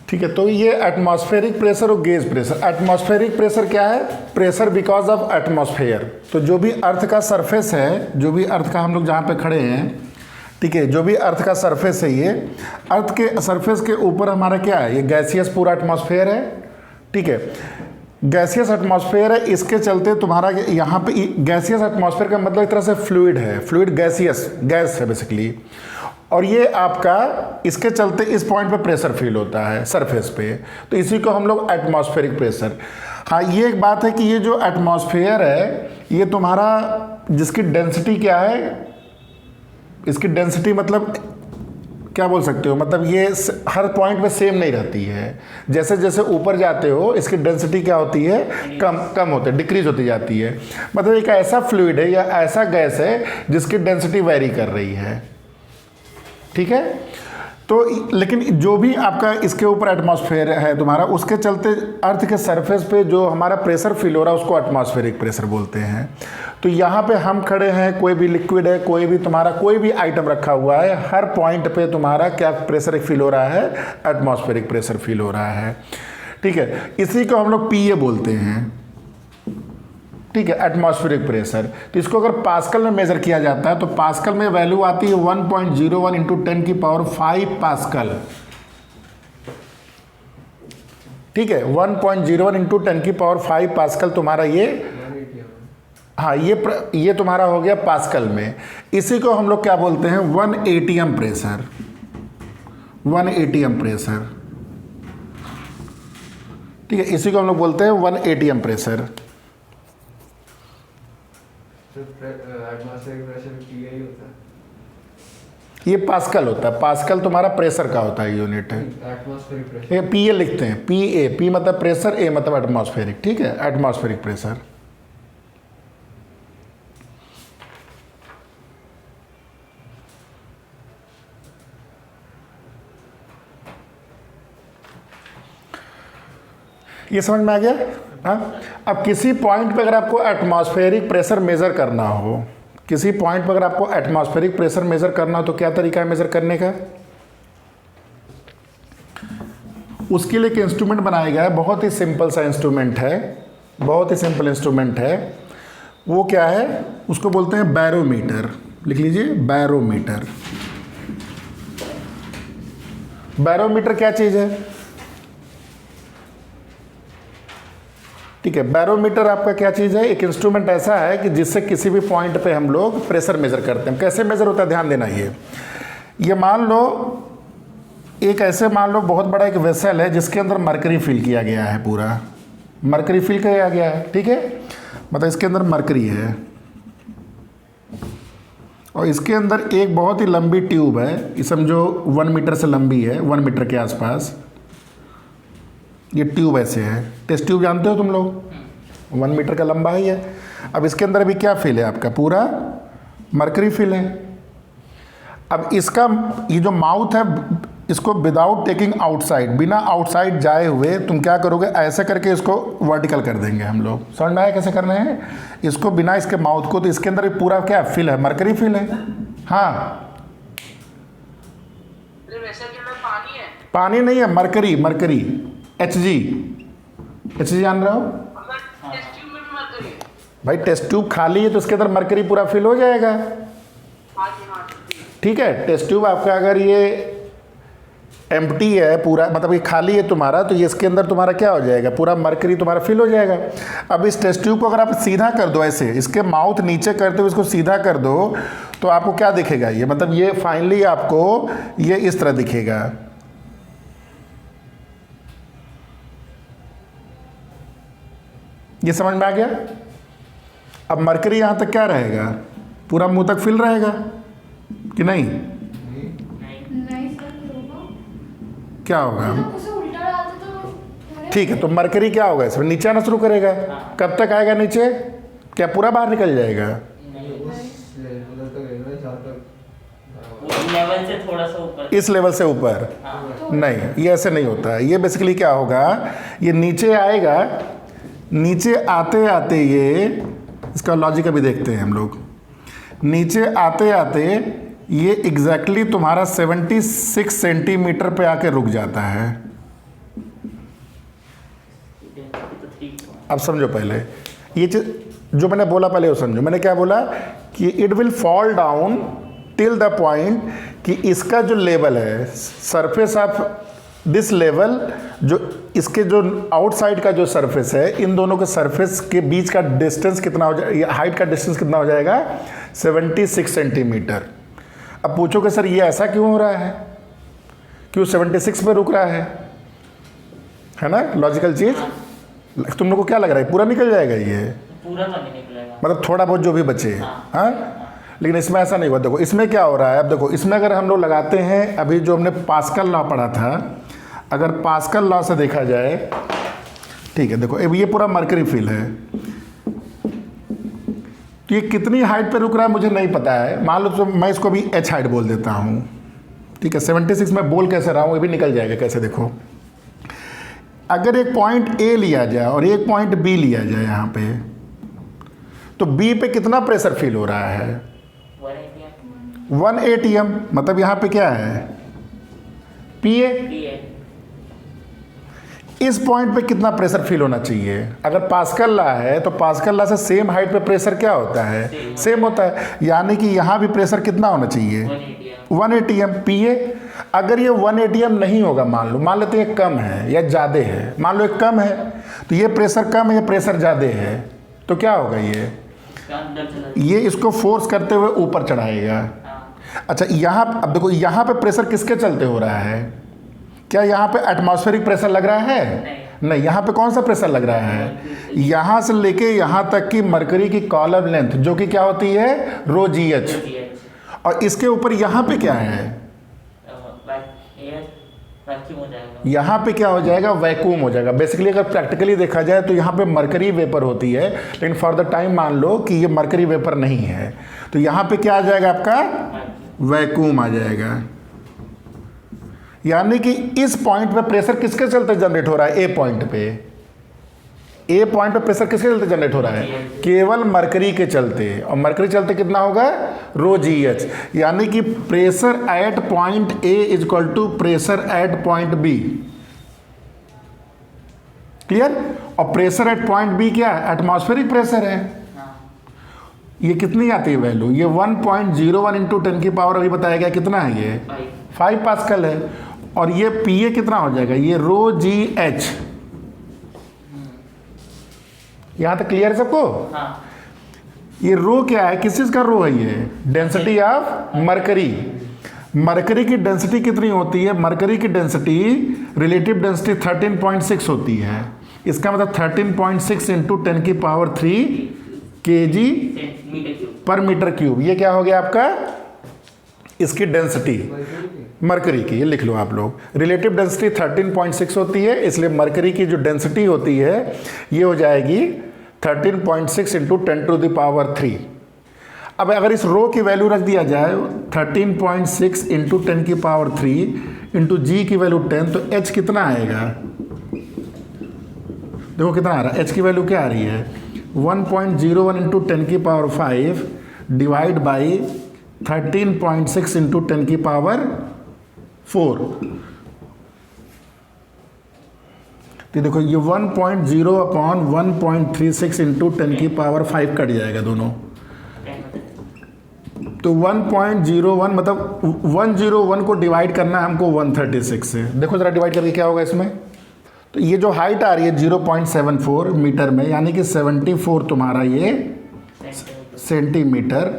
ठीक है, तो ये एटमॉस्फेरिक प्रेशर और गेज प्रेशर। एटमॉस्फेरिक प्रेशर क्या है? Pressure because of atmosphere. तो जो भी अर्थ का सरफेस है, जो भी अर्थ का हम लोग जहाँ पे खड़े हैं, ठीक है, जो भी अर्थ का सरफेस है, ये अर्थ के सरफेस के ऊपर हमारा क्या है? ये गैसियस पूरा एटमॉस्फेयर है। ठीक है, गैसियस एटमॉस्फेयर है, इसके चलते तुम्हारा यहाँ पे गैसियस एटमॉस्फेयर का मतलब एक तरह से फ्लूइड है, फ्लूइड गैसियस गैस है बेसिकली। और ये आपका इसके चलते इस पॉइंट पे प्रेशर फील होता है सरफेस पे, तो इसी को हम लोग एटमॉस्फेरिक प्रेशर। हाँ, ये एक बात है कि ये जो एटमॉस्फेयर है, ये तुम्हारा जिसकी डेंसिटी क्या है, इसकी डेंसिटी मतलब क्या बोल सकते हो, मतलब ये हर पॉइंट पे सेम नहीं रहती है। जैसे जैसे ऊपर जाते हो इसकी डेंसिटी क्या होती है? कम होती है, डिक्रीज होती जाती है। मतलब एक ऐसा फ्लूइड है या ऐसा गैस है जिसकी डेंसिटी वेरी कर रही है। ठीक है, तो लेकिन जो भी आपका इसके ऊपर एटमॉस्फेयर है तुम्हारा, उसके चलते अर्थ के सरफेस पे जो हमारा प्रेशर फील हो रहा है उसको एटमॉस्फेरिक प्रेशर बोलते हैं। तो यहाँ पे हम खड़े हैं, कोई भी लिक्विड है, कोई भी तुम्हारा कोई भी आइटम रखा हुआ है, हर पॉइंट पे तुम्हारा क्या प्रेशर फील हो रहा है? एटमॉस्फेरिक प्रेशर फील हो रहा है। ठीक है, इसी को हम लोग पीए बोलते हैं। ठीक है, एटमॉस्फेरिक प्रेशर। तो इसको अगर पास्कल में मेजर किया जाता है तो पास्कल में वैल्यू आती है 1.01 इंटू 10 की पावर 5 पास्कल। ठीक है, 1.01 इंटू 10 की पावर 5 पास्कल तुम्हारा ये, हाँ, ये तुम्हारा हो गया पास्कल में। इसी को हम लोग क्या बोलते हैं? 1 ATM प्रेशर। 1 ATM pressure. ठीक है, इसी को हम लोग बोलते हैं 1 ATM प्रेशर। ये पास्कल होता है, पास्कल तुम्हारा प्रेशर का होता है, यूनिट है। ये पीए लिखते हैं, पी मतलब प्रेशर, ए मतलब एटमॉस्फेरिक। ठीक है, एटमॉस्फेरिक प्रेशर। ये समझ में आ गया? हाँ, अब किसी पॉइंट पे अगर आपको एटमॉस्फेरिक प्रेशर मेजर करना हो, किसी पॉइंट पर अगर आपको एटमॉस्फेरिक प्रेशर मेजर करना हो तो क्या तरीका है मेजर करने का? उसके लिए एक इंस्ट्रूमेंट बनाया गया है, बहुत ही सिंपल सा इंस्ट्रूमेंट है, बहुत ही सिंपल इंस्ट्रूमेंट है। वो क्या है? उसको बोलते हैं बैरोमीटर। लिख लीजिए, बैरोमीटर। बैरोमीटर क्या चीज है? ठीक है, बैरोमीटर आपका क्या चीज़ है? एक इंस्ट्रूमेंट ऐसा है कि जिससे किसी भी पॉइंट पे हम लोग प्रेशर मेजर करते हैं। कैसे मेजर होता है, ध्यान देना। ये मान लो एक ऐसे, मान लो बहुत बड़ा एक वेसल है जिसके अंदर मरकरी फिल किया गया है, पूरा मरकरी फिल किया गया है। ठीक है, मतलब इसके अंदर मरकरी है और इसके अंदर एक बहुत ही लंबी ट्यूब है, ये समझो 1 मीटर से लंबी है, 1 मीटर के आसपास। ये ट्यूब ऐसे है, टेस्ट ट्यूब जानते हो तुम लोग, 1 मीटर का लंबा ही है। अब इसके अंदर अभी क्या फिल है आपका? पूरा मरकरी फिल है। अब इसका ये जो माउथ है, इसको विदाउट टेकिंग आउटसाइड, बिना आउटसाइड जाए हुए तुम क्या करोगे? ऐसे करके इसको वर्टिकल कर देंगे हम लोग। समझ में आया कैसे करना है इसको? बिना इसके माउथ को, तो इसके अंदर पूरा क्या फिल है? मरकरी फिल है। हाँ, पानी नहीं है, मरकरी, मरकरी, HG जान रहे हो भाई? टेस्ट ट्यूब खाली है तो उसके अंदर मरकरी पूरा फिल हो जाएगा। ठीक है, टेस्ट ट्यूब आपका अगर ये एम्प्टी है पूरा, मतलब ये खाली है तुम्हारा, तो ये इसके अंदर तुम्हारा क्या हो जाएगा? पूरा मरकरी तुम्हारा फिल हो जाएगा। अब इस टेस्ट ट्यूब को अगर आप सीधा कर दो, ऐसे इसके माउथ नीचे करते हुए इसको सीधा कर दो, तो आपको क्या दिखेगा? ये मतलब ये फाइनली आपको ये इस तरह दिखेगा। ये समझ में आ गया? अब मरकरी यहाँ तक क्या रहेगा? पूरा मुंह तक फिल रहेगा कि नहीं? क्या होगा? ठीक है, तो मरकरी क्या होगा? इसमें नीचे आना शुरू करेगा। कब तक आएगा नीचे? क्या पूरा बाहर निकल जाएगा? लेवल से थोड़ा सा ऊपर, इस लेवल से ऊपर। नहीं, ये ऐसे नहीं होता है। ये बेसिकली क्या होगा? ये नीचे आएगा, नीचे आते आते ये, इसका लॉजिक अभी देखते हैं हम लोग। नीचे आते आते ये एग्जैक्टली तुम्हारा 76 सेंटीमीटर पे आके रुक जाता है। अब समझो पहले ये चीज जो मैंने बोला पहले वो समझो। मैंने क्या बोला कि it will fall down till the point कि इसका जो लेवल है सरफेस ऑफ दिस लेवल, जो इसके जो आउटसाइड का जो सरफेस है, इन दोनों के सरफेस के बीच का डिस्टेंस कितना हो जाएगा, हाइट का डिस्टेंस कितना हो जाएगा 76 सेंटीमीटर। अब पूछोगे सर ये ऐसा क्यों हो रहा है, क्यों 76 पे रुक रहा है ना, लॉजिकल चीज। तुम लोग को क्या लग रहा है पूरा निकल जाएगा ये? पूरा तो नहीं निकलेगा, मतलब थोड़ा बहुत जो भी बचे। हाँ, लेकिन इसमें ऐसा नहीं हुआ। देखो इसमें क्या हो रहा है, अब देखो इसमें अगर हम लोग लगाते हैं अभी जो हमने पास्कल लॉ पढ़ा था, अगर पास्कल लॉ से देखा जाए, ठीक है, देखो अब ये पूरा मरकरी फील्ड है, तो ये कितनी हाइट पे रुक रहा है मुझे नहीं पता है। मान लो तो मैं इसको भी एच हाइट बोल देता हूँ, ठीक है। 76 में बोल कैसे रहा हूँ ये भी निकल जाएगा कैसे। देखो अगर एक पॉइंट ए लिया जाए और एक पॉइंट बी लिया जाए यहाँ पे, तो बी पे कितना प्रेशर फील हो रहा है 1 ATM। मतलब यहाँ पे क्या है PA। इस पॉइंट पे कितना प्रेशर फील होना चाहिए? अगर पास्कल लॉ है तो पास्कल लॉ से सेम हाइट पे प्रेशर क्या होता है, सेम होता है, यानी कि यहाँ भी प्रेशर कितना होना चाहिए 1 ATM PA। अगर ये 1 ATM नहीं होगा, मान लेते ये कम है या ज़्यादा है, मान लो ये कम है तो ये प्रेशर कम है, ये प्रेशर ज़्यादा है, तो क्या होगा ये इसको फोर्स करते हुए ऊपर चढ़ाएगा। अच्छा यहाँ अब देखो यहाँ पे प्रेशर किसके चलते हो रहा है? क्या यहाँ पे एटमॉस्फेरिक प्रेशर लग रहा है? नहीं, यहाँ पे कौन सा प्रेशर लग रहा है? यहाँ से लेके यहाँ तक की मरकरी की कॉलम लेंथ जो कि क्या होती है ρgh, और इसके ऊपर यहाँ पे क्या है, यहाँ पे क्या हो जाएगा, वैक्यूम हो जाएगा। बेसिकली अगर प्रैक्टिकली देखा जाए तो यहाँ पे मरकरी वेपर होती है, लेकिन फॉर द टाइम मान लो कि ये मरकरी वेपर नहीं है, तो यहाँ पे क्या आ जाएगा आपका वैक्यूम आ जाएगा। यानी कि इस पॉइंट पे प्रेशर किसके चलते जनरेट हो रहा है? ए पॉइंट पे प्रेशर किसके चलते जनरेट हो रहा है? केवल मरकरी के चलते। और मरकरी चलते कितना होगा ρgh, यानी कि pressure at point A is equal to pressure at point B. Clear? और प्रेशर एट पॉइंट बी क्या है? एटमॉस्फेरिक प्रेशर है। ये कितनी आती है वैल्यू? ये 1.01 इंटू 10 की पावर अभी बताया गया कितना है, ये 5 पास्कल है। और ये PA कितना हो जाएगा, ये ρgh। यहां तक क्लियर है सबको? ये रो क्या है, किस चीज का रो है? ये डेंसिटी ऑफ मरकरी। मरकरी की डेंसिटी कितनी होती है? मरकरी की डेंसिटी रिलेटिव डेंसिटी 13.6 होती है। इसका मतलब 13.6 इंटू 10 की पावर 3 kg पर मीटर क्यूब। ये क्या हो गया आपका, इसकी डेंसिटी मरकरी की। ये लिख लो आप लोग, रिलेटिव डेंसिटी 13.6 होती है, इसलिए मरकरी की जो डेंसिटी होती है ये हो जाएगी 13.6 इंटू 10 टू द पावर 3। अब अगर इस रो की वैल्यू रख दिया जाए 13.6 इंटू 10 की पावर 3 इंटू जी की वैल्यू 10, तो एच कितना आएगा? देखो कितना आ रहा है, एच की वैल्यू क्या आ रही है 1.01 इंटू 10 की पावर 5 डिवाइड बाई 13.6 इंटू 10 की पावर 4। तो देखो ये 1.0 अपॉन 1.36 इंटू 10 की पावर 5 कट जाएगा दोनों, तो 1.01 मतलब 101 को डिवाइड करना है हमको 136 से। देखो जरा डिवाइड करके क्या होगा इसमें, तो ये जो हाइट आ रही है 0.74 मीटर में, यानी कि 74 तुम्हारा ये सेंटीमीटर।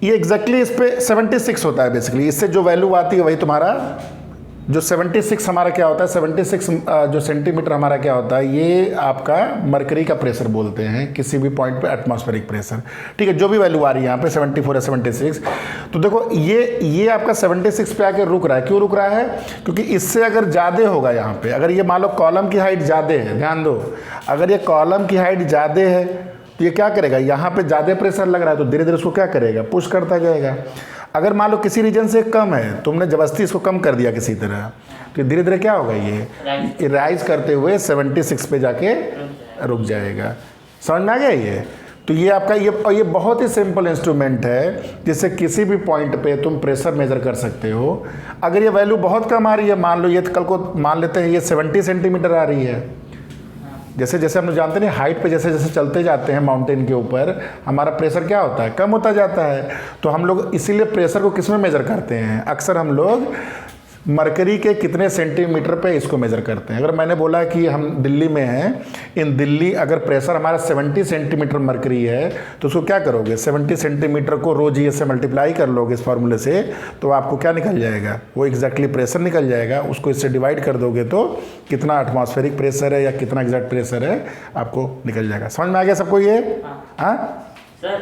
ये एग्जैक्टली इस पे 76 होता है बेसिकली, इससे जो वैल्यू आती है वही तुम्हारा जो 76 हमारा क्या होता है, 76 जो सेंटीमीटर हमारा क्या होता है, ये आपका मरकरी का प्रेशर बोलते हैं किसी भी पॉइंट पे, एटमॉस्फेरिक प्रेशर। ठीक है, जो भी वैल्यू आ रही है यहाँ पे 74 या 76, तो देखो ये आपका 76 पे आके रुक रहा है। क्यों रुक रहा है? क्योंकि इससे अगर ज़्यादा होगा यहाँ पे, अगर ये मान लो कॉलम की हाइट ज़्यादा है, ध्यान दो, अगर ये कॉलम की हाइट ज़्यादा है तो ये क्या करेगा, यहाँ पे ज़्यादा प्रेशर लग रहा है तो धीरे धीरे उसको क्या करेगा, पुश करता जाएगा। अगर मान लो किसी रीजन से कम है, तुमने जबरदस्ती इसको कम कर दिया किसी तरह, तो धीरे धीरे क्या होगा, ये राइज करते हुए 76 पे जाके रुक जाएगा। समझ में आ गया ये? तो ये आपका ये बहुत ही सिंपल इंस्ट्रूमेंट है जिससे किसी भी पॉइंट पे तुम प्रेशर मेजर कर सकते हो। अगर ये वैल्यू बहुत कम आ रही है, मान लो ये कल को मान लेते हैं ये 70 सेंटीमीटर आ रही है, जैसे जैसे हम लोग जानते हैं हाइट पे जैसे जैसे चलते जाते हैं माउंटेन के ऊपर, हमारा प्रेशर क्या होता है, कम होता जाता है। तो हम लोग इसीलिए प्रेशर को किस में मेजर करते हैं, अक्सर हम लोग मरकरी के कितने सेंटीमीटर पे इसको मेजर करते हैं। अगर मैंने बोला कि हम दिल्ली में हैं, इन दिल्ली अगर प्रेशर हमारा 70 सेंटीमीटर मरकरी है, तो उसको क्या करोगे, 70 सेंटीमीटर को रो जी से मल्टीप्लाई कर लोगे इस फार्मूले से, तो आपको क्या निकल जाएगा, वो एग्जैक्टली प्रेशर निकल जाएगा। उसको इससे डिवाइड कर दोगे तो कितना एटमॉस्फेरिक प्रेशर है या कितना एग्जैक्ट प्रेशर है आपको निकल जाएगा। समझ में आ गया सबको ये? हाँ सर,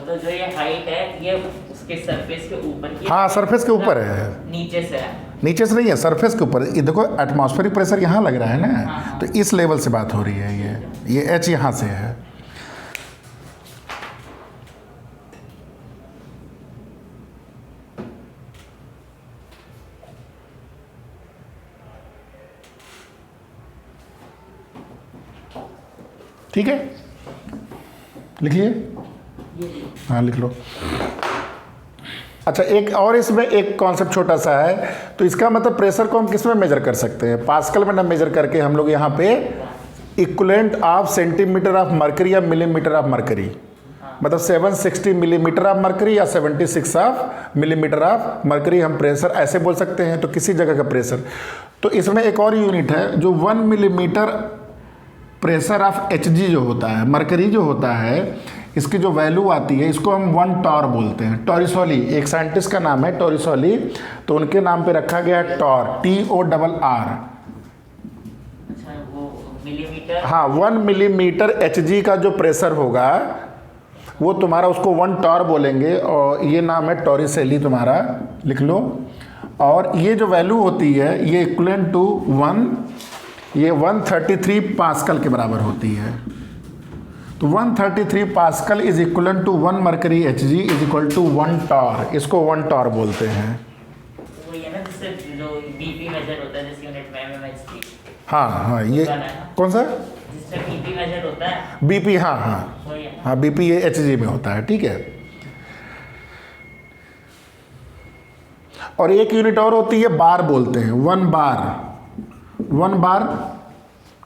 तो जो ये हाइट है ये उसके सरफेस के ऊपर की, हाँ सरफेस के ऊपर है, नीचे से है, नीचे से नहीं है, सरफेस के ऊपर। ये देखो एटमॉस्फेरिक प्रेशर यहाँ लग रहा है ना, हाँ। तो इस लेवल से बात हो रही है। ये एच यहाँ से है। ठीक है, लिख लिए? हाँ लिख लो। अच्छा, एक और इसमें एक कॉन्सेप्ट छोटा सा है। तो इसका मतलब प्रेशर को हम किस में मेजर कर सकते हैं, पास्कल में ना मेजर करके हम लोग यहाँ पे equivalent of centimetre of mercury या मिलीमीटर ऑफ मरकरी, मतलब 760 मिलीमीटर ऑफ मरकरी या 76 ऑफ मिलीमीटर ऑफ मरकरी हम प्रेशर ऐसे बोल सकते हैं। तो किसी जगह का प्रेशर, तो इसमें एक और यूनिट है जो 1 मिलीमीटर प्रेशर ऑफ Hg जो होता है, मरकरी जो होता है, इसकी जो वैल्यू आती है इसको हम 1 टॉर बोलते हैं। टॉरिसोली एक साइंटिस्ट का नाम है टॉरिसोली, तो उनके नाम पे रखा गया है टॉर, TORR। अच्छा, वो मिलीमीटर, हाँ 1 मिलीमीटर Hg का जो प्रेशर होगा वो तुम्हारा, उसको 1 टॉर बोलेंगे, और ये नाम है टॉरिसोली तुम्हारा, लिख लो। और ये जो वैल्यू होती है ये इक्वलेंट टू 133 पास्कल के बराबर होती है। तो 133 pascal is equivalent to 1 mercury Hg is equal to 1 torr, इसको 1 टॉर बोलते हैं। वो ये ना जिससे जो बीपी मेजर होता है, जिस यूनिट में mmHg। हाँ ये कौन सा, जिससे बीपी मेजर होता है, बीपी, हाँ हाँ बीपी ये Hg में होता है। ठीक है, और एक यूनिट और होती है बार बोलते हैं, 1 बार।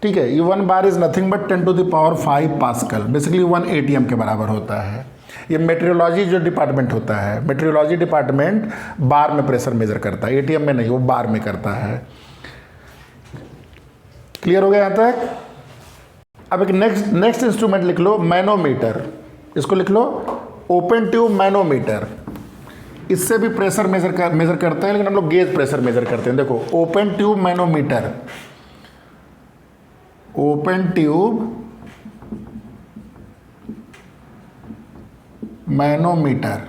ठीक है, ये 1 bar is nothing but 10⁵ pascal, basically 1 ATM के बराबर होता है। ये मेट्रियोलॉजी जो डिपार्टमेंट होता है, मेट्रियोलॉजी डिपार्टमेंट बार में प्रेशर मेजर करता है, ATM में नहीं, वो बार में करता है। क्लियर हो गया यहाँ तक? अब एक नेक्स्ट इंस्ट्रूमेंट लिख लो, मैनोमीटर। इसको लिख लो, ओपन ट्यूब मैनोमीटर। इससे भी प्रेशर मेजर करते हैं, लेकिन हम लोग गेज प्रेशर मेजर करते हैं। देखो, open tube manometer, open tube manometer.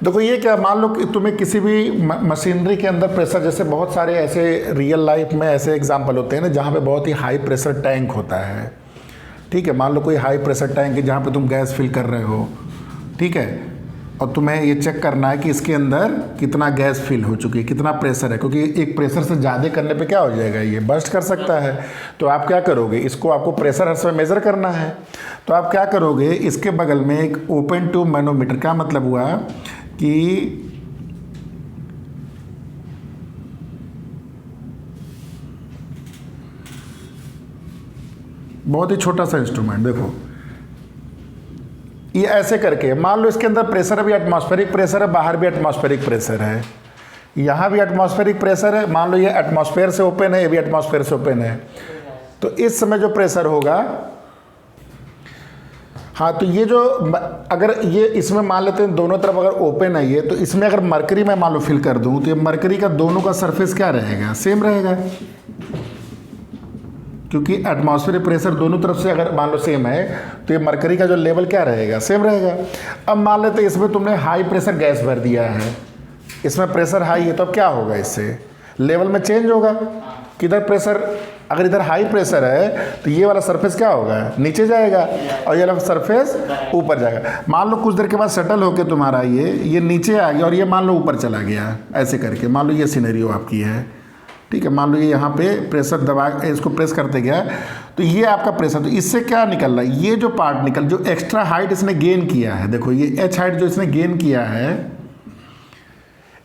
देखो ये क्या, मान लो कि तुम्हें किसी भी मशीनरी के अंदर प्रेशर, जैसे बहुत सारे ऐसे रियल लाइफ में ऐसे एग्जांपल होते हैं ना जहाँ पे बहुत ही हाई प्रेशर टैंक होता है। ठीक है, मान लो कोई हाई प्रेशर टैंक है जहाँ पे तुम गैस फिल कर रहे हो, ठीक है, और तुम्हें ये चेक करना है कि इसके अंदर कितना गैस फिल हो चुकी है, कितना प्रेशर है, क्योंकि एक प्रेशर से ज़्यादा करने पे क्या हो जाएगा, ये बर्स्ट कर सकता है। तो आप क्या करोगे, इसको आपको प्रेशर हर समय मेज़र करना है, तो आप क्या करोगे, इसके बगल में एक ओपन ट्यूब मैनोमीटर का मतलब हुआ कि बहुत ही छोटा सा इंस्ट्रूमेंट, देखो ये ऐसे करके, मान लो इसके अंदर प्रेशर भी एटमॉस्फेरिक प्रेशर है, बाहर भी एटमॉस्फेरिक प्रेशर है, यहाँ भी एटमॉस्फेरिक प्रेशर है, मान लो ये एटमॉस्फेयर से ओपन है, ये भी एटमॉस्फेयर से ओपन है, तो इस समय जो प्रेशर होगा, हाँ तो ये जो, अगर ये इसमें मान लेते हैं दोनों तरफ अगर ओपन है ये, तो इसमें अगर मरकरी में मान लो फिल कर दूँ तो ये मरकरी का दोनों का सरफेस क्या रहेगा, सेम रहेगा, क्योंकि एटमॉस्फेरिक प्रेशर दोनों तरफ से अगर मान लो सेम है तो ये मरकरी का जो लेवल क्या रहेगा, सेम रहेगा। अब मान लेते हैं इसमें तुमने हाई प्रेशर गैस भर दिया है, इसमें प्रेशर हाई है, तो अब क्या होगा, इससे लेवल में चेंज होगा। किधर प्रेशर, अगर इधर हाई प्रेशर है तो ये वाला सरफेस क्या होगा, नीचे जाएगा, और ये वाला सरफेस ऊपर जाएगा। मान लो कुछ देर के बाद सेटल होकर तुम्हारा ये नीचे आ गया और ये मान लो ऊपर चला गया, ऐसे करके मान लो ये सिनेरियो आपकी है, ठीक है। मान लो ये यहाँ पे प्रेशर दबा, इसको प्रेस करते गया तो ये आपका प्रेशर, तो इससे क्या निकल रहा है, ये जो पार्ट निकल, जो एक्स्ट्रा हाइट इसने गेन किया है, देखो ये H हाइट जो इसने गेन किया है,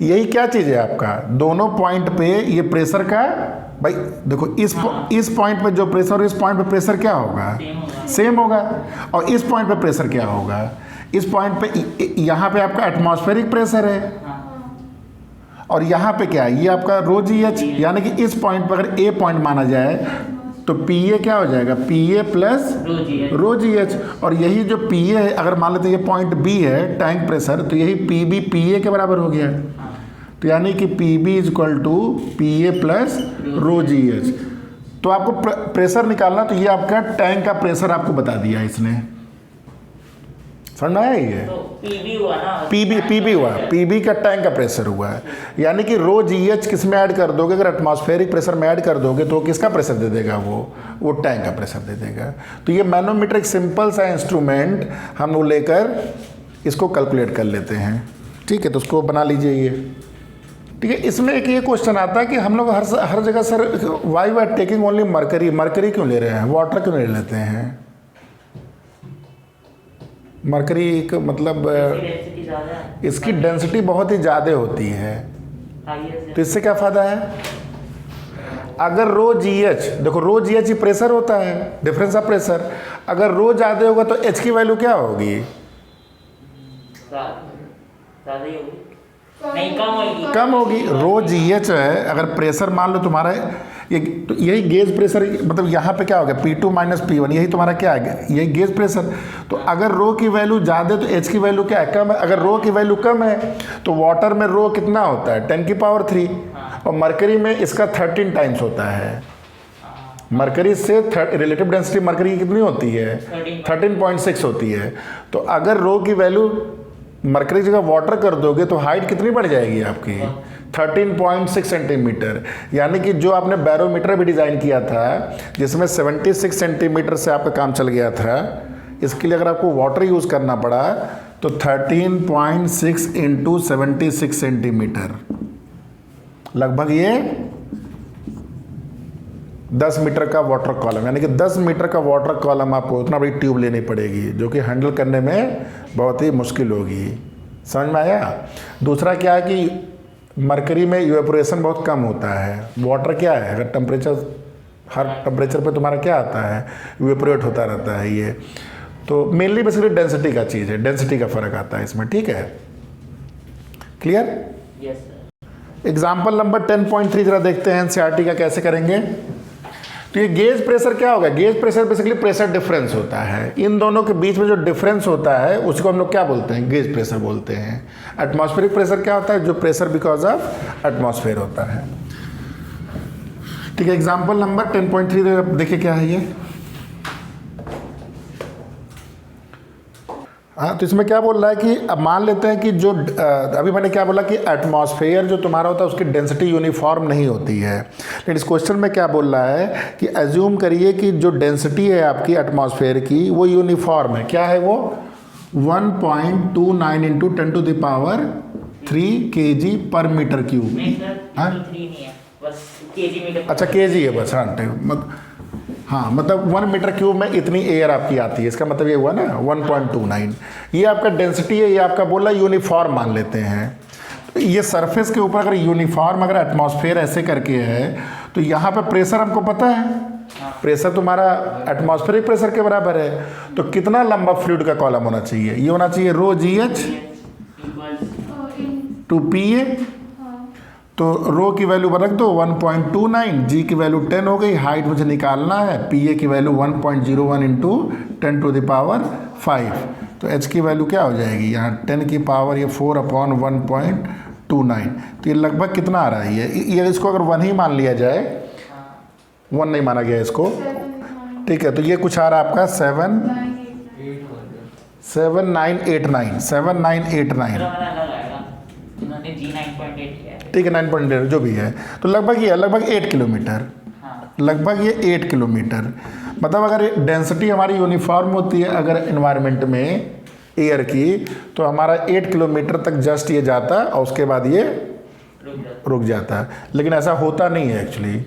यही क्या चीज़ है आपका, दोनों पॉइंट पे ये प्रेशर का, भाई देखो इस पॉइंट पे जो प्रेशर और इस पॉइंट पे प्रेशर क्या होगा, सेम होगा। और इस पॉइंट पे प्रेशर क्या होगा, इस पॉइंट पे यहाँ पे आपका एटमॉस्फेरिक प्रेशर है, और यहाँ पे क्या है, ये आपका रो जी एच, यानी कि इस पॉइंट पर अगर ए पॉइंट माना जाए तो पी ए क्या हो जाएगा, P A plus rho ji H. और यही जो पी ए है, अगर मान लेते हैं ये पॉइंट बी है टैंक प्रेशर, तो यही पी बी पी ए के बराबर हो गया। तो यानी कि P B is equal to P A plus rho ji H. तो आपको प्रेशर निकालना, तो ये आपका टैंक का प्रेशर आपको बता दिया इसने, समझ में आया ये? तो पीबी हुआ ना, पीबी हुआ, पीबी का टैंक का प्रेशर हुआ है। यानी कि रो जी एच किस में ऐड कर दोगे, अगर एटमॉस्फेरिक प्रेशर में ऐड कर दोगे तो किसका प्रेशर दे देगा, वो टैंक का प्रेशर दे देगा। तो ये मैनोमीटर एक सिंपल सा इंस्ट्रूमेंट हम लोग लेकर इसको कैलकुलेट कर लेते हैं, ठीक है? तो उसको बना लीजिए ये, ठीक है। इसमें एक ये क्वेश्चन आता है कि हम लोग हर जगह sir why we are taking only mercury, mercury क्यों ले रहे हैं, वाटर क्यों नहीं लेते हैं? मरकरी एक मतलब इसकी डेंसिटी बहुत ही ज़्यादा होती है, तो इससे क्या फ़ायदा है? अगर रो जी एच, देखो रो जी एच ही प्रेशर होता है, डिफरेंस ऑफ प्रेशर। अगर रो ज़्यादा होगा तो एच की वैल्यू क्या होगी, ज़्यादा ही होगी, नहीं कम होगी। रो जी एच है, अगर प्रेशर मान लो तुम्हारा ये, तो यही गेज प्रेशर, मतलब यहाँ पे क्या हो गया, P2 माइनस P1, यही तुम्हारा क्या है, यही गेज प्रेशर। तो अगर रो की वैल्यू ज़्यादा तो एच की वैल्यू क्या है, कम है। अगर रो की वैल्यू कम है तो वाटर में रो कितना होता है, 10 की पावर 3, और मरकरी में इसका 13 टाइम्स होता है। मरकरी से रिलेटिव डेंसिटी मरकरी की कितनी होती है, 13.6 होती है। तो अगर रो की वैल्यू मरकरी जगह वाटर कर दोगे तो हाइट कितनी बढ़ जाएगी आपकी, 13.6 सेंटीमीटर। यानी कि जो आपने बैरोमीटर भी डिज़ाइन किया था जिसमें 76 सेंटीमीटर से आपका काम चल गया था, इसके लिए अगर आपको वाटर यूज़ करना पड़ा तो 13.6 इंटू 76 सेंटीमीटर, लगभग ये 10 मीटर का वाटर कॉलम, यानी कि 10 मीटर का वाटर कॉलम आपको उतना बड़ी ट्यूब लेनी पड़ेगी, जो कि हैंडल करने में बहुत ही मुश्किल होगी। समझ में आया? दूसरा क्या है कि मरकरी में इवेपोरेशन बहुत कम होता है। वाटर क्या है, अगर टेम्परेचर, हर टेम्परेचर पे तुम्हारा क्या आता है, इवेपोरेट होता रहता है ये। तो मेनली बेसिकली डेंसिटी का चीज़ है, डेंसिटी का फ़र्क आता है इसमें, ठीक है? Clear? Yes sir. Example number 10.3 जरा देखते हैं एनसीईआरटी का कैसे करेंगे। तो ये गेज प्रेशर क्या होगा, gauge pressure basically pressure difference होता है। इन दोनों के बीच में जो डिफरेंस होता है उसको हम लोग क्या बोलते हैं, गेज प्रेशर बोलते हैं। एटमॉस्फेरिक प्रेशर क्या होता है, जो प्रेशर बिकॉज ऑफ एटमॉस्फेयर होता है, ठीक है। एग्जाम्पल नंबर 10.3 देखिए क्या है ये। हाँ, तो इसमें क्या बोल रहा है कि अब मान लेते हैं कि जो अभी मैंने क्या बोला कि एटमॉस्फेयर जो तुम्हारा होता है उसकी डेंसिटी यूनिफॉर्म नहीं होती है। लेकिन इस क्वेश्चन में क्या बोल रहा है कि एज्यूम करिए कि जो डेंसिटी है आपकी एटमॉस्फेयर की वो यूनिफॉर्म है। क्या है वो, 1.29 into 10 to the power 3 kg पर मीटर क्यूब। हाँ, अच्छा kg है बस, हाँ, मतलब 1 मीटर क्यूब में इतनी एयर आपकी आती है, इसका मतलब ये हुआ ना 1.29। ये आपका डेंसिटी है, ये आपका बोला यूनिफॉर्म मान लेते हैं। तो ये सरफेस के ऊपर अगर यूनिफॉर्म अगर एटमॉस्फेयर ऐसे करके है तो यहाँ पे प्रेशर हमको पता है, प्रेशर तुम्हारा एटमॉस्फेरिक प्रेशर के बराबर है। तो कितना लंबा फ्लूइड का कॉलम होना चाहिए, ये होना चाहिए rho ji h to P A. तो रो की वैल्यू रख दो 1.29, जी की वैल्यू 10 हो गई, हाइट मुझे निकालना है, पी ए की value 1.01 into 10 to the power 5। तो एच की वैल्यू क्या हो जाएगी, यहाँ 10 की पावर ये 4/1.29। तो ये लगभग कितना आ रहा है, ये इसको अगर 1 ही मान लिया जाए, 1 नहीं माना गया इसको, ठीक है। तो ये कुछ आ रहा है आपका 7989, ठीक है, 9.8 जो भी है। तो लगभग ये लगभग 8 किलोमीटर, लगभग ये 8 किलोमीटर। मतलब अगर डेंसिटी हमारी यूनिफॉर्म होती है अगर एनवायरनमेंट में एयर की, तो हमारा 8 किलोमीटर तक जस्ट ये जाता है और उसके बाद ये रुक जाता है। लेकिन ऐसा होता नहीं है एक्चुअली,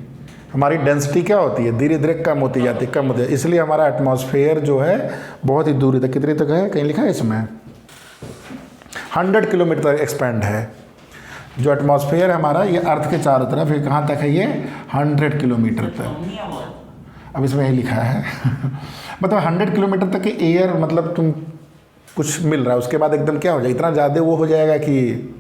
हमारी डेंसिटी क्या होती है, धीरे धीरे कम होती जाती है, कम होती है। इसलिए हमारा एटमॉस्फेयर जो है बहुत ही दूरी तक, कितनी तक है, कहीं लिखा है इसमें 100 किलोमीटर एक्सपेंड है। जो एटमॉस्फेयर है हमारा ये अर्थ के चारों तरफ, ये कहाँ तक है, ये 100 किलोमीटर तक। कम नहीं है बहुत। अब इसमें ये लिखा है मतलब 100 किलोमीटर तक के एयर, मतलब तुम कुछ मिल रहा है, उसके बाद एकदम क्या हो जाएगा, इतना ज़्यादा वो हो जाएगा कि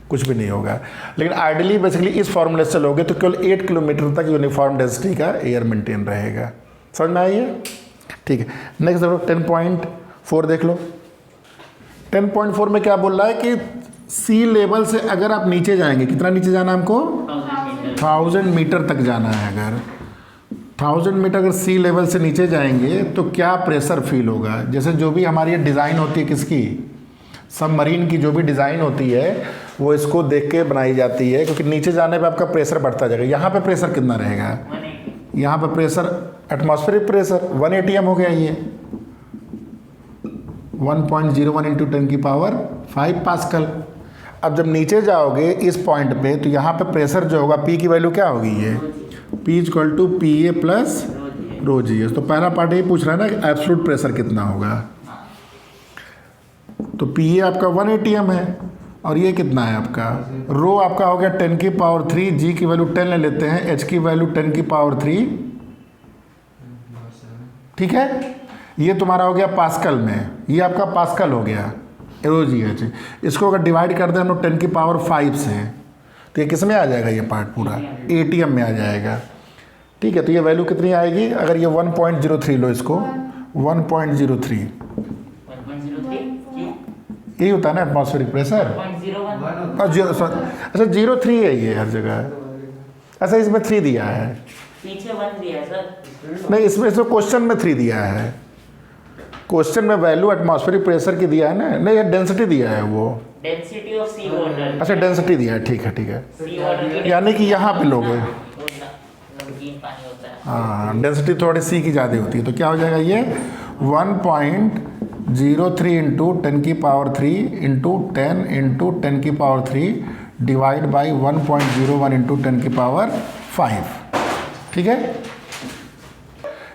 कुछ भी नहीं होगा। लेकिन आइडियली बेसिकली इस फॉर्मूले से चलोगे तो केवल 8 किलोमीटर तक यूनिफॉर्म डेंसिटी का एयर मेंटेन रहेगा। समझ में आई है? ठीक है, नेक्स्ट देखो 10.4 देख लो। 10.4 में क्या बोल रहा है कि सी लेवल से अगर आप नीचे जाएंगे, कितना नीचे जाना है हमको, 1000 मीटर तक जाना है। अगर 1000 मीटर अगर सी लेवल से नीचे जाएंगे तो क्या प्रेशर फील होगा। जैसे जो भी हमारी ये डिज़ाइन होती है किसकी, सबमरीन की जो भी डिज़ाइन होती है वो इसको देख के बनाई जाती है, क्योंकि नीचे जाने पे आपका प्रेशर बढ़ता जाएगा। यहाँ पे प्रेशर कितना रहेगा, 180। यहाँ पे प्रेशर एटमॉस्फेरिक प्रेशर 1 ATM हो गया, ये 1.01 इंटू 10 की पावर 5 पास्कल। अब जब नीचे जाओगे इस पॉइंट पे तो यहाँ पे प्रेशर जो होगा, पी की वैल्यू क्या होगी, ये P equal to PA plus rho g. तो पहला पार्ट ये पूछ रहा है ना कि एब्सोल्यूट प्रेशर कितना होगा। तो PA आपका 1 ATM है और ये कितना है आपका, रो आपका हो गया 10 की पावर 3, जी की वैल्यू 10 ले लेते हैं, एच की वैल्यू 10 की पावर 3। ठीक है, ये तुम्हारा हो गया पास्कल में, ये आपका पास्कल हो गया रो जी एच। इसको अगर डिवाइड कर दें हम लोग 10 की पावर 5 से तो ये किस में आ जाएगा, ये पार्ट पूरा ATM में आ जाएगा। ठीक है, तो ये वैल्यू कितनी आएगी, अगर ये 1.03 लो, इसको 1.03 यही होता है ना एटमॉस्फेरिक प्रेशर। 0.01। अच्छा 03 है ये हर जगह, अच्छा इसमें 3 दिया है, पीछे 1 दिया है सर। नहीं इसमें क्वेश्चन में 3 दिया है, क्वेश्चन में वैल्यू एटमॉस्फेरिक प्रेशर की दिया है ना, नहीं ये डेंसिटी दिया है वो, डेंसिटी ऑफ सी वाटर। अच्छा डेंसिटी दिया है, ठीक है ठीक है, सी वाटर यानी कि यहाँ पे लोगे, नमकीन पानी होता है। हाँ डेंसिटी थोड़ी सी की ज़्यादा होती है, तो क्या हो जाएगा ये 1.03 इंटू 10 की पावर 3 इंटू 10 इंटू 10 की पावर 3 डिवाइड बाई 1.01 इंटू 10 की पावर 5। ठीक है,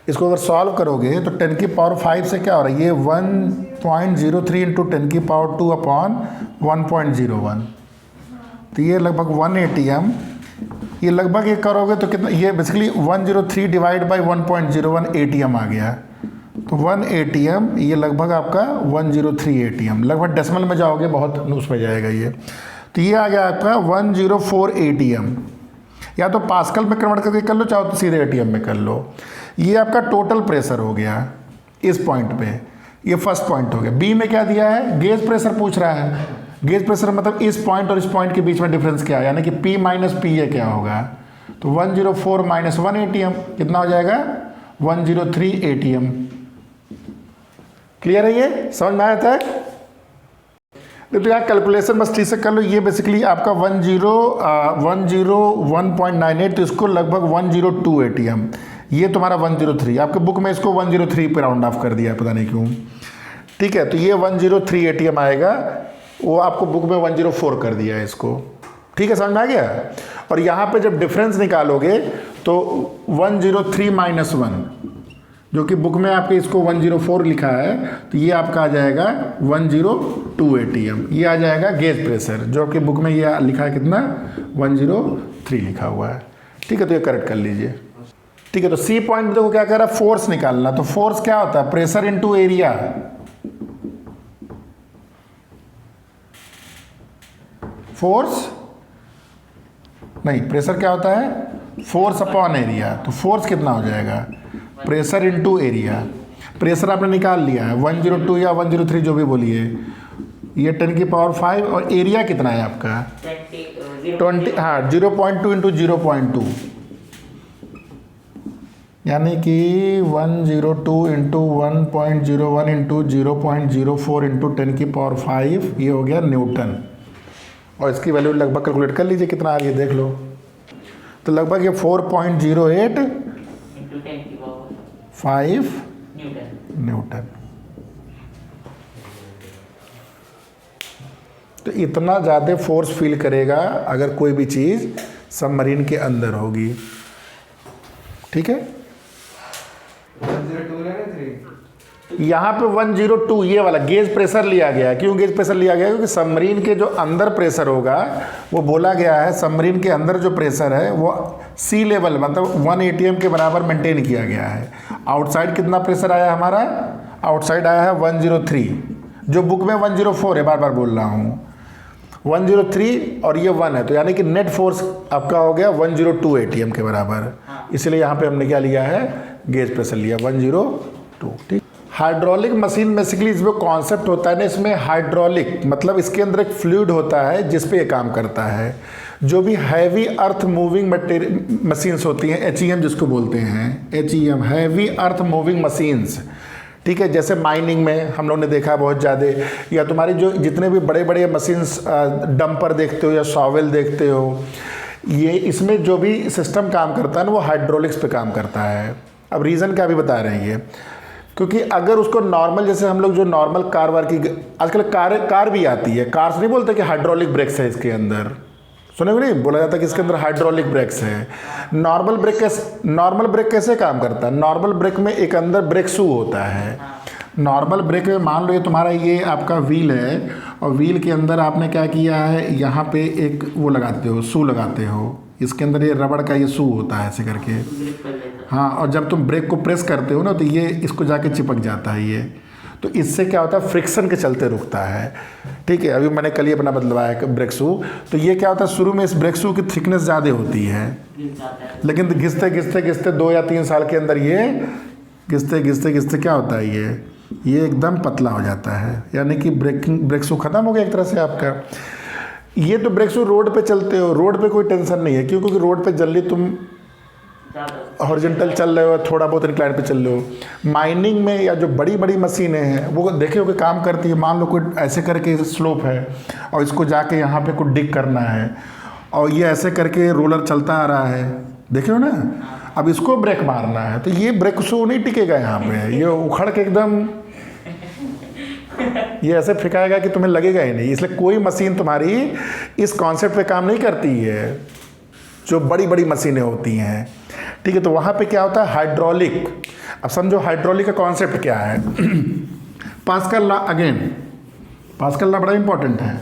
इसको अगर सॉल्व करोगे तो 10 की पावर 5 से क्या हो रहा है, ये 1.03 इंटू 10 की पावर 2 अपॉन 1.01, तो ये लगभग 1 ATM। ये लगभग ये करोगे तो कितना, ये बेसिकली 103 डिवाइड बाई 1.01 ATM आ गया, तो 1 ATM ये लगभग आपका 103 ATM, लगभग डेसिमल में जाओगे बहुत उसमें जाएगा ये, तो ये आ गया आपका 104 ATM। या तो पास्कल में कन्वर्ट करके कर लो, चाहो तो सीधे ATM में कर लो। ये आपका टोटल प्रेशर हो गया इस पॉइंट पे, ये फर्स्ट पॉइंट हो गया। बी में क्या दिया है, गेज प्रेशर पूछ रहा है। गेज प्रेशर मतलब इस पॉइंट और इस पॉइंट के बीच में डिफरेंस क्या है, यानी कि P माइनस PA क्या होगा, तो 104 माइनस 1 ATM कितना हो जाएगा, 103 ATM। क्लियर है, ये समझ में आया था? तो यहाँ कैलकुलेशन बस ठीक से कर लो। ये बेसिकली आपका 101.98, तो इसको लगभग 102 ATM। ये तुम्हारा 103, आपके बुक में इसको 103 पे राउंड ऑफ कर दिया है, पता नहीं क्यों। ठीक है, तो ये 103 ATM आएगा, वो आपको बुक में 104 कर दिया है इसको। ठीक है, समझ में आ गया? और यहाँ पे जब डिफरेंस निकालोगे तो 103 माइनस 1, जो कि बुक में आपके इसको 104 लिखा है, तो ये आपका आ जाएगा 102 ATM। ये आ जाएगा गेज प्रेशर, जो कि बुक में ये लिखा है कितना, 103 लिखा हुआ है। ठीक है, तो ये करेक्ट कर लीजिए। ठीक है, तो सी पॉइंट में देखो क्या कह रहा है, फोर्स निकालना। तो फोर्स क्या होता है, प्रेशर इनटू एरिया। फोर्स नहीं, प्रेशर क्या होता है, फोर्स अपॉन एरिया। तो फोर्स कितना हो जाएगा, प्रेशर इनटू एरिया। प्रेशर आपने निकाल लिया है 102 या 103 जो भी बोलिए, ये 10 की पावर 5, और एरिया कितना है आपका 20, हाँ 0.2 इंटू 0.2, यानी कि 102 इंटू 1.01 इंटू 0.04 इंटू 10 की पावर 5, ये हो गया न्यूटन। और इसकी वैल्यू लगभग कैलकुलेट कर लीजिए कितना आ रही है, देख लो। तो लगभग ये 4.08 5 न्यूटन। तो इतना ज़्यादा फोर्स फील करेगा अगर कोई भी चीज़ सबमरीन के अंदर होगी। ठीक है, 102 लेना 3 यहाँ पे 102 ये वाला गेज प्रेशर लिया गया। क्यों गेज प्रेशर लिया गया? क्योंकि सबमरीन के जो अंदर प्रेशर होगा वो बोला गया है, सबमरीन के अंदर जो प्रेशर है वो सी लेवल मतलब 1 ATM के बराबर मेंटेन किया गया है। आउटसाइड कितना प्रेशर आया हमारा? आउटसाइड आया है 103, जो बुक में 104 है, बार बार बोल रहा हूँ 103 और ये 1 है, तो यानी कि नेट फोर्स आपका हो गया 102 ATM के बराबर। इसलिए यहाँ पे हमने क्या लिया है? गेज प्रेशर लिया 102। ठीक। हाइड्रोलिक मशीन बेसिकली इसमें कॉन्सेप्ट होता है ना, इसमें हाइड्रोलिक मतलब इसके अंदर एक फ्लूइड होता है जिस पे ये काम करता है। जो भी हैवी अर्थ मूविंग मशीन्स होती हैं, HEM जिसको बोलते हैं, HEM heavy earth moving machines, ठीक है, जैसे माइनिंग में हम लोग ने देखा बहुत ज़्यादा, या तुम्हारी जो जितने भी बड़े बड़े मशीन्स डंपर देखते हो या शॉवेल देखते हो, ये इसमें जो भी सिस्टम काम करता है ना वो हाइड्रोलिक्स पे काम करता है। अब रीज़न क्या भी बता रहे हैं ये, क्योंकि अगर उसको नॉर्मल जैसे हम लोग जो नॉर्मल कार वार की आजकल कार भी आती है, कार्स नहीं बोलते कि हाइड्रोलिक ब्रेक्स है इसके अंदर, सुने नहीं बोला जाता कि इसके अंदर हाइड्रोलिक ब्रेक्स है। नॉर्मल ब्रेक कैसे काम करता है? नॉर्मल ब्रेक में एक अंदर ब्रेक शू होता है। नॉर्मल ब्रेक में मान लो ये तुम्हारा ये आपका व्हील है और व्हील के अंदर आपने क्या किया है, यहाँ पे एक वो लगाते हो, शू लगाते हो, इसके अंदर ये रबड़ का ये शू होता है ऐसे करके, हाँ, और जब तुम ब्रेक को प्रेस करते हो ना तो ये इसको जाके चिपक जाता है ये, तो इससे क्या होता है फ्रिक्शन के चलते रुकता है। ठीक है, अभी मैंने कल ही अपना बदलवाया है ब्रेक शू, तो ये क्या होता है शुरू में इस ब्रेक शू की थिकनेस ज़्यादा होती है, लेकिन घिसते घिसते घिसते 2 या 3 साल के अंदर ये घिसते घिसते घिसते क्या होता है ये एकदम पतला हो जाता है, यानी कि ब्रेक शू ख़त्म हो गया एक तरह से आपका। ये तो ब्रेक शू रोड पे चलते हो, रोड पे कोई टेंशन नहीं है, क्योंकि रोड पे जल्दी तुम हॉरिजॉन्टल चल रहे हो, थोड़ा बहुत इंक्लाइन पे चल रहे हो। माइनिंग में या जो बड़ी बड़ी मशीनें हैं वो देखे हो कि काम करती है, मान लो कोई ऐसे करके स्लोप है और इसको जाके यहाँ पे कुछ डिग करना है और ये ऐसे करके रोलर चलता आ रहा है, देखे हो ना, अब इसको ब्रेक मारना है तो ये ब्रेक शू नहीं टिकेगा यहाँ पे, ये उखड़ के एकदम ये ऐसे फेंकाएगा कि तुम्हें लगेगा ही नहीं। इसलिए कोई मशीन तुम्हारी इस कॉन्सेप्ट पे काम नहीं करती है जो बड़ी बड़ी मशीनें होती हैं। ठीक है, तो वहाँ पे क्या होता है हाइड्रोलिक। अब समझो हाइड्रोलिक का कॉन्सेप्ट क्या है। Pascal law, again pascal law बड़ा इंपॉर्टेंट है।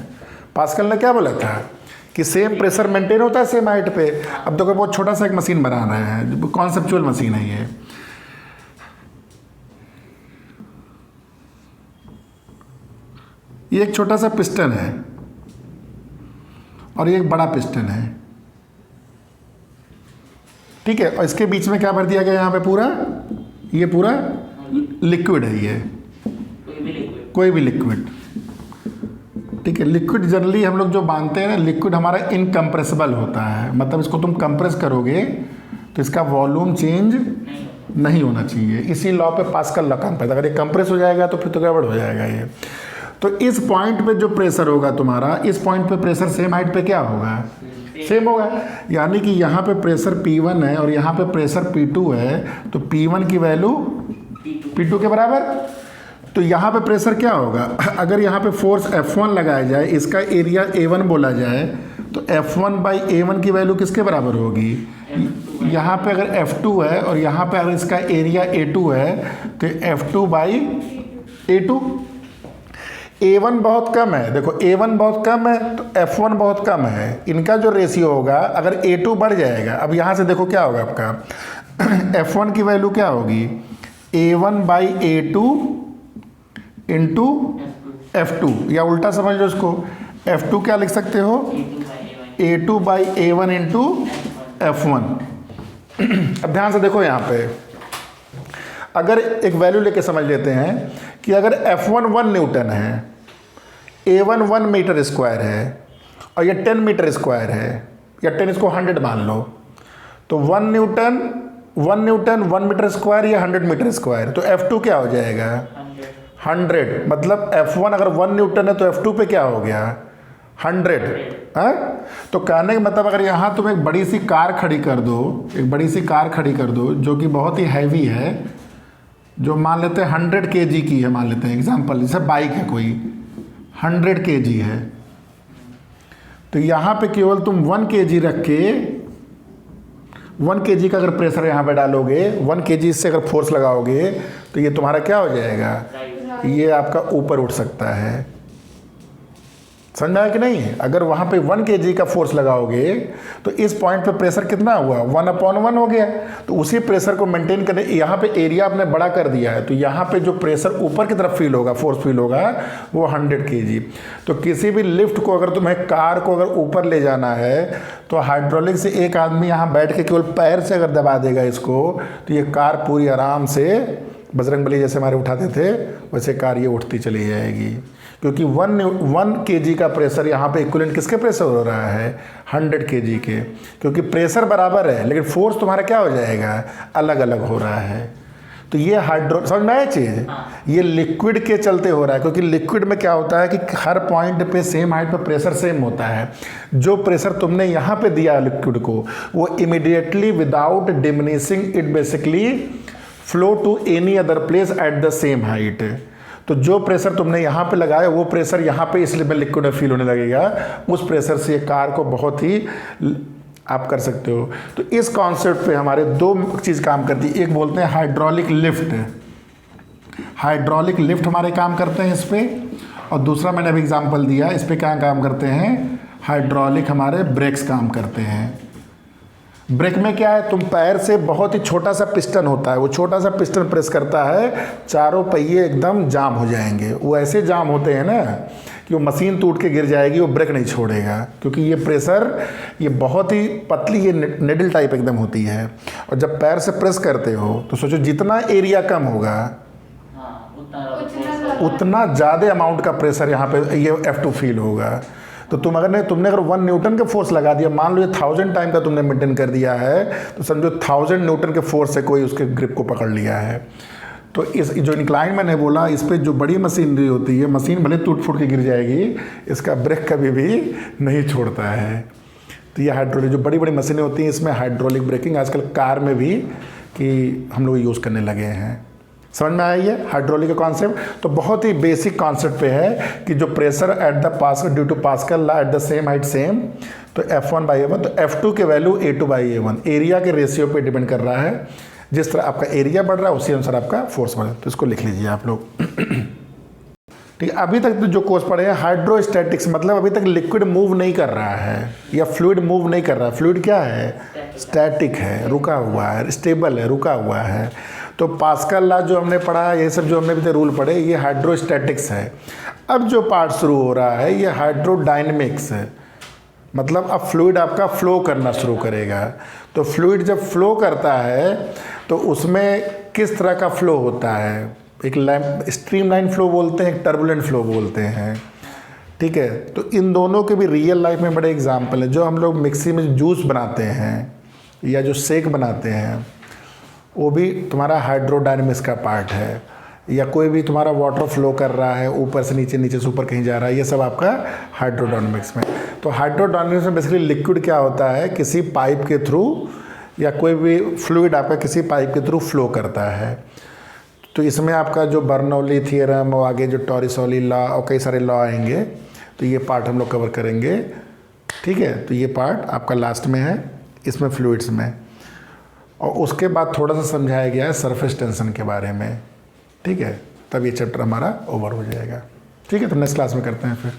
पास्कल ने क्या बोला था कि सेम प्रेशर मेंटेन होता है सेम हाइट पे। अब देखो बहुत छोटा सा एक मशीन बना रहे हैं, कॉन्सेप्चुअल मशीन है ये एक छोटा सा पिस्टन है और ये एक बड़ा पिस्टन है, ठीक है, और इसके बीच में क्या भर दिया गया यहाँ पे पूरा, ये पूरा लिक्विड है, ये कोई भी लिक्विड, ठीक है। लिक्विड जनरली हम लोग जो मानते हैं ना, लिक्विड हमारा इनकम्प्रेसिबल होता है, मतलब इसको तुम कंप्रेस करोगे तो इसका वॉल्यूम चेंज नहीं होना चाहिए। इसी लॉ पे पास्कल लॉ काम करता है, अगर ये कंप्रेस हो जाएगा तो फिर तो गड़बड़ हो जाएगा ये। तो इस पॉइंट पे जो प्रेशर होगा तुम्हारा, इस पॉइंट पे प्रेशर सेम हाइट पे क्या होगा, सेम होगा। यानी कि यहाँ पे प्रेशर P1 है और यहाँ पे प्रेशर P2 है, तो P1 की वैल्यू P2 के बराबर। तो यहाँ पे प्रेशर क्या होगा, अगर यहाँ पे फोर्स F1 लगाया जाए, इसका एरिया A1 बोला जाए, तो F1/A1 की वैल्यू किसके बराबर होगी, यहाँ पे अगर F2 है और यहाँ पे अगर इसका एरिया A2 है तो F2/A2। A1 बहुत कम है, देखो A1 बहुत कम है तो F1 बहुत कम है, इनका जो रेशियो होगा अगर A2 बढ़ जाएगा, अब यहाँ से देखो क्या होगा आपका F1 की वैल्यू क्या होगी, A1/A2 इंटू F2, या उल्टा समझ लो इसको, F2 क्या लिख सकते हो, A2/A1 इंटू F1। अब ध्यान से देखो यहाँ पे, अगर एक वैल्यू लेके समझ लेते हैं कि अगर F1 1 न्यूटन है, A1 1 मीटर स्क्वायर है और ये 10 मीटर स्क्वायर है, या 10 इसको 100 मान लो, तो 1 न्यूटन 1 मीटर स्क्वायर या 100 मीटर स्क्वायर, तो F2 क्या हो जाएगा 100। मतलब F1 अगर 1 न्यूटन है तो F2 पे क्या हो गया 100 है। तो कहने का मतलब अगर यहाँ तुम एक बड़ी सी कार खड़ी कर दो, एक बड़ी सी कार खड़ी कर दो जो कि बहुत ही हैवी है, जो मान लेते हैं 100 kg की है, मान लेते हैं एग्जांपल, जैसे बाइक है कोई 100 kg है, तो यहाँ पे केवल तुम 1 kg रख के 1 kg का अगर प्रेशर यहाँ पे डालोगे, 1 kg से अगर फोर्स लगाओगे तो ये तुम्हारा क्या हो जाएगा, ये आपका ऊपर उठ सकता है। समझ में आया कि नहीं? अगर वहाँ पे 1 kg का फोर्स लगाओगे तो इस पॉइंट पे प्रेशर कितना हुआ, 1/1 हो गया। तो उसी प्रेशर को मेंटेन करने, यहाँ पे एरिया आपने बड़ा कर दिया है, तो यहाँ पे जो प्रेशर ऊपर की तरफ फील होगा, फोर्स फील होगा, वो 100 kg। तो किसी भी लिफ्ट को अगर तुम्हें, कार को अगर ऊपर ले जाना है तो हाइड्रोलिक से एक आदमी यहाँ बैठ के केवल पैर से अगर दबा देगा इसको, तो ये कार पूरी आराम से, बजरंगबली जैसे हमारे उठाते थे वैसे कार ये उठती चली जाएगी। क्योंकि 1 kg का प्रेशर यहाँ पे इक्विवेलेंट किसके प्रेशर हो रहा है, 100 kg के। क्योंकि प्रेशर बराबर है लेकिन फोर्स तुम्हारा क्या हो जाएगा, अलग अलग हो रहा है। तो ये समझ में आया चीज़, ये लिक्विड के चलते हो रहा है। क्योंकि लिक्विड में क्या होता है कि हर पॉइंट पे सेम हाइट पे प्रेशर सेम होता है। जो प्रेशर तुमने यहाँ पे दिया लिक्विड को, वो immediately without diminishing it basically flow to any other place at the same height. तो जो प्रेशर तुमने यहाँ पे लगाया वो प्रेशर यहाँ पे इसलिए लिक्विड में फील होने लगेगा। उस प्रेशर से ये कार को बहुत ही आप कर सकते हो। तो इस कॉन्सेप्ट पे हमारे 2 चीज़ काम करती है। एक बोलते हैं हाइड्रोलिक लिफ्ट, हाइड्रोलिक लिफ्ट हमारे काम करते हैं इस पर, और दूसरा मैंने अभी एग्जाम्पल दिया, इस पर क्या काम करते हैं, हाइड्रोलिक हमारे ब्रेक्स काम करते हैं। ब्रेक में क्या है, तुम पैर से, बहुत ही छोटा सा पिस्टन होता है, वो छोटा सा पिस्टन प्रेस करता है, चारों पहिए एकदम जाम हो जाएंगे। वो ऐसे जाम होते हैं ना कि वो मशीन टूट के गिर जाएगी, वो ब्रेक नहीं छोड़ेगा। क्योंकि ये प्रेशर, ये बहुत ही पतली, ये निडल टाइप एकदम होती है। और जब पैर से प्रेस करते हो तो सोचो जितना एरिया कम होगा उतना ज़्यादा अमाउंट का प्रेशर यहाँ पे ये F2 फील होगा। तो तुमने अगर 1 न्यूटन का फोर्स लगा दिया, मान लो ये 1000 टाइम का तुमने मेंटेन कर दिया है, तो समझो 1000 न्यूटन के फोर्स से कोई उसके ग्रिप को पकड़ लिया है। तो इस जो इंक्लाइन मैंने बोला, इस पर जो बड़ी मशीनरी होती है, मशीन भले टूट फूट के गिर जाएगी, इसका ब्रेक कभी भी नहीं छोड़ता है। तो ये हाइड्रोलिक, जो बड़ी बड़ी मशीनें होती हैं, इसमें हाइड्रोलिक ब्रेकिंग आजकल कार में भी कि हम लोग यूज़ करने लगे हैं। समझ में आया ये हाइड्रोलिक का कॉन्सेप्ट? तो बहुत ही बेसिक कॉन्सेप्ट पे है कि जो pressure at the Pascal due to Pascal law at the same height same, तो F1/A1, तो F2 के वैल्यू A2/A1 एरिया के रेशियो पे डिपेंड कर रहा है। जिस तरह आपका एरिया बढ़ रहा है उसी अनुसार आपका फोर्स बढ़ रहा है। तो इसको लिख लीजिए आप लोग। ठीक है, अभी तक तो जो कोर्स पढ़े हैं हाइड्रोस्टैटिक्स, मतलब अभी तक लिक्विड मूव नहीं कर रहा है या फ्लूइड मूव नहीं कर रहा है। फ्लूइड क्या है, स्टैटिक है, रुका हुआ है, स्टेबल है, रुका हुआ है। तो पास्कल लॉ जो हमने पढ़ा, ये सब जो हमने भी रूल पढ़े, ये हाइड्रोस्टैटिक्स है। अब जो पार्ट शुरू हो रहा है ये हाइड्रोडायनेमिक्स है। मतलब अब फ्लूइड आपका फ्लो करना शुरू करेगा। तो फ्लूइड जब फ्लो करता है तो उसमें किस तरह का फ्लो होता है, एक स्ट्रीमलाइन फ्लो बोलते हैं, एक टर्बुलेंट फ्लो बोलते हैं। ठीक है, तो इन दोनों के भी रियल लाइफ में बड़े एग्जाम्पल है। जो हम लोग मिक्सी में जूस बनाते हैं या जो शेक बनाते हैं, वो भी तुम्हारा हाइड्रोडायनेमिक्स का पार्ट है। या कोई भी तुम्हारा वाटर फ्लो कर रहा है, ऊपर से नीचे, नीचे से ऊपर कहीं जा रहा है, ये सब आपका हाइड्रोडायनेमिक्स में। तो हाइड्रोडायनेमिक्स में बेसिकली लिक्विड क्या होता है, किसी पाइप के थ्रू या कोई भी फ्लूइड आपका किसी पाइप के थ्रू फ्लो करता है। तो इसमें आपका जो बर्नौली थियरम और आगे जो टॉरिसोली लॉ और कई सारे लॉ आएंगे, तो ये पार्ट हम लोग कवर करेंगे। ठीक है, तो ये पार्ट आपका लास्ट में है इसमें फ्लूइड्स में। और उसके बाद थोड़ा सा समझाया गया है सरफेस टेंशन के बारे में। ठीक है, तब ये चैप्टर हमारा ओवर हो जाएगा। ठीक है, तो नेक्स्ट क्लास में करते हैं फिर।